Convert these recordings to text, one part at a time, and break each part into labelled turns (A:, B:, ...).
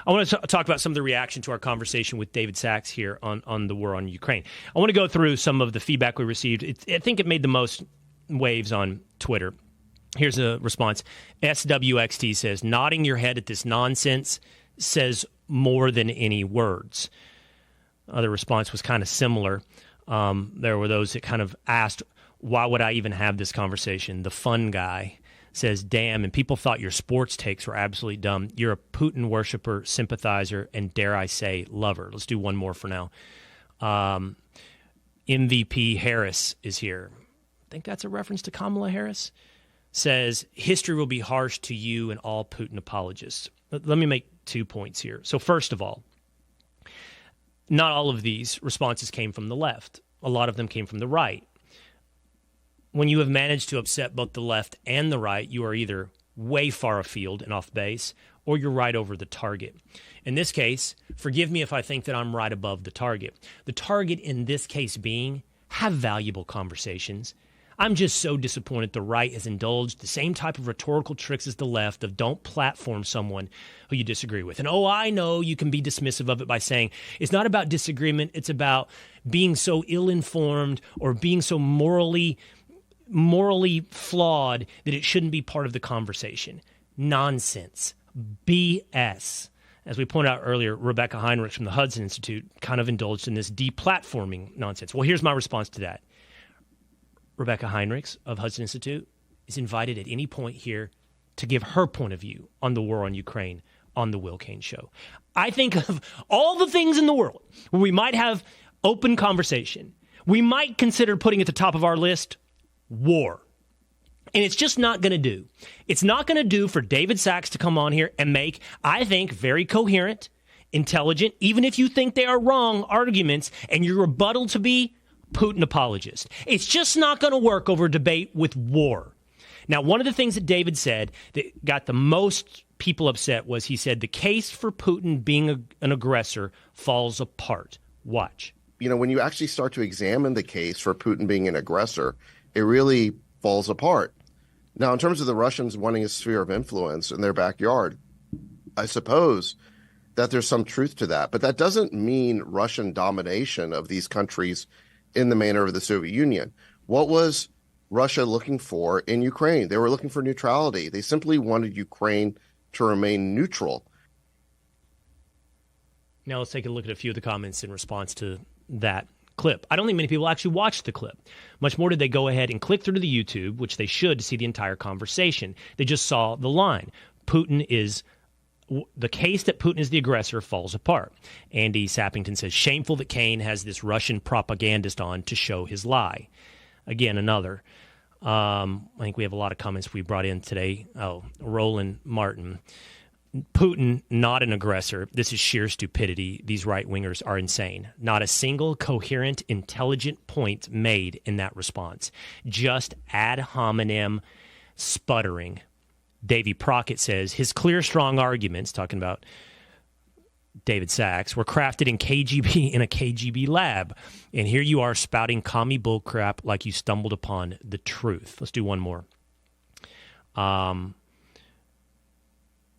A: I want to talk about some of the reaction to our conversation with David Sachs here on the war on Ukraine. I want to go through some of the feedback we received. I think it made the most waves on Twitter. Here's a response. SWXT says, nodding your head at this nonsense says more than any words. Other response was kind of similar. There were those that kind of asked, why would I even have this conversation? The fun guy says, damn, and people thought your sports takes were absolutely dumb. You're a Putin worshiper, sympathizer, and dare I say, lover. Let's do one more for now. MVP Harris is here. I think that's a reference to Kamala Harris. Says, history will be harsh to you and all Putin apologists. Let me make 2 points here. So first of all, not all of these responses came from the left. A lot of them came from the right. When you have managed to upset both the left and the right, you are either way far afield and off base, or you're right over the target. In this case, forgive me if I think that I'm right above the target. The target in this case being, have valuable conversations. I'm just so disappointed the right has indulged the same type of rhetorical tricks as the left of don't platform someone who you disagree with. And I know you can be dismissive of it by saying it's not about disagreement, it's about being so ill-informed or being so morally flawed that it shouldn't be part of the conversation. Nonsense. BS. As we pointed out earlier, Rebecca Heinrichs from the Hudson Institute kind of indulged in this deplatforming nonsense. Well, here's my response to that. Rebecca Heinrichs of Hudson Institute is invited at any point here to give her point of view on the war on Ukraine on the Will Cain Show. I think of all the things in the world where we might have open conversation. We might consider putting at the top of our list war. And it's just not going to do. It's not going to do for David Sachs to come on here and make, I think, very coherent, intelligent, even if you think they are wrong, arguments, and your rebuttal to be Putin apologist. It's just not going to work over a debate with war. Now, one of the things that David said that got the most people upset was he said the case for Putin being an aggressor falls apart. Watch.
B: You know, when you actually start to examine the case for Putin being an aggressor, it really falls apart. Now, in terms of the Russians wanting a sphere of influence in their backyard, I suppose that there's some truth to that. But that doesn't mean Russian domination of these countries in the manner of the Soviet Union. What was Russia looking for in Ukraine? They were looking for neutrality. They simply wanted Ukraine to remain neutral.
A: Now let's take a look at a few of the comments in response to that clip. I don't think many people actually watched the clip. Much more did they go ahead and click through to the YouTube, which they should, to see the entire conversation. They just saw the line. The case that Putin is the aggressor falls apart. Andy Sappington says, shameful that Cain has this Russian propagandist on to show his lie. Again, another. I think we have a lot of comments we brought in today. Roland Martin. Putin, not an aggressor. This is sheer stupidity. These right-wingers are insane. Not a single coherent, intelligent point made in that response. Just ad hominem sputtering. Davy Prockett says, his clear, strong arguments, talking about David Sachs, were crafted in a KGB lab. And here you are spouting commie bullcrap like you stumbled upon the truth. Let's do one more.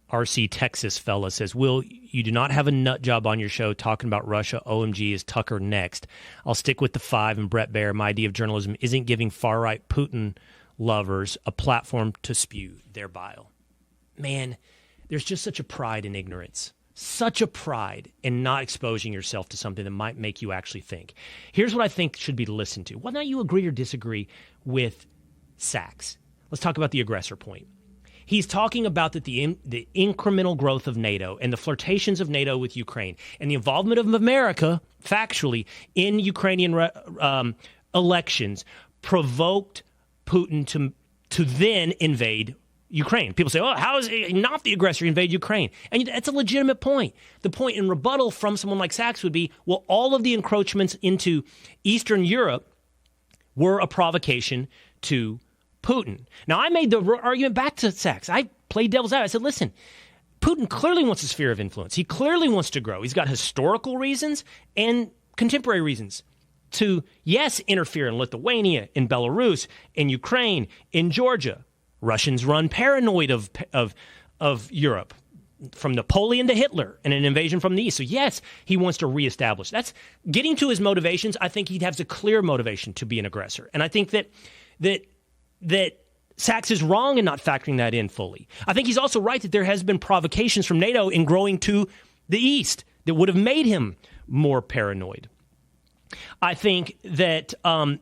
A: RC Texas fella says, Will, you do not have a nut job on your show talking about Russia. OMG, is Tucker next? I'll stick with the 5 and Brett Baer. My idea of journalism isn't giving far-right Putin lovers a platform to spew their bile. Man, there's just such a pride in ignorance. Such a pride in not exposing yourself to something that might make you actually think. Here's what I think should be listened to. Whether or not you agree or disagree with Sachs. Let's talk about the aggressor point. He's talking about that the incremental growth of NATO and the flirtations of NATO with Ukraine and the involvement of America, factually, in Ukrainian elections provoked Putin to then invade Ukraine. People say, how is he not the aggressor to invade Ukraine? And that's a legitimate point. The point in rebuttal from someone like Sachs would be, well, all of the encroachments into Eastern Europe were a provocation to Putin. Now, I made the argument back to Sachs. I played devil's advocate. I said, listen, Putin clearly wants a sphere of influence. He clearly wants to grow. He's got historical reasons and contemporary reasons to, yes, interfere in Lithuania, in Belarus, in Ukraine, in Georgia. Russians run paranoid of Europe. from Napoleon to Hitler and an invasion from the East. So yes, he wants to reestablish. That's getting to his motivations. I think he has a clear motivation to be an aggressor. And I think that Sachs is wrong in not factoring that in fully. I think he's also right that there has been provocations from NATO in growing to the East that would have made him more paranoid. I think that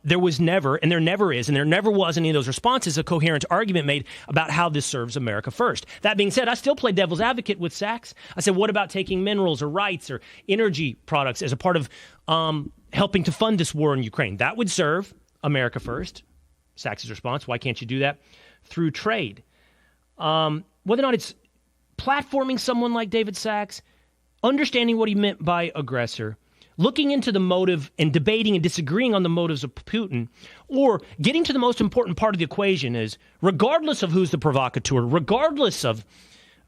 A: there was never, and there never is, and there never was any of those responses, a coherent argument made about how this serves America first. That being said, I still play devil's advocate with Sachs. I said, what about taking minerals or rights or energy products as a part of helping to fund this war in Ukraine? That would serve America first. Sachs' response, why can't you do that? Through trade. Whether or not it's platforming someone like David Sachs, understanding what he meant by aggressor, looking into the motive and debating and disagreeing on the motives of Putin, or getting to the most important part of the equation is, regardless of who's the provocateur, regardless of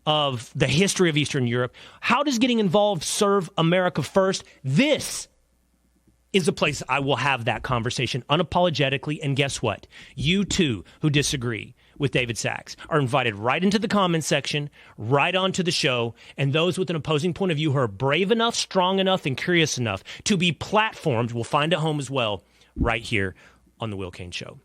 A: the history of Eastern Europe, how does getting involved serve America first? This is the place I will have that conversation unapologetically. And guess what? You too, who disagree with David Sachs, are invited right into the comments section, right onto the show, and those with an opposing point of view who are brave enough, strong enough, and curious enough to be platformed will find a home as well right here on The Will Cain Show.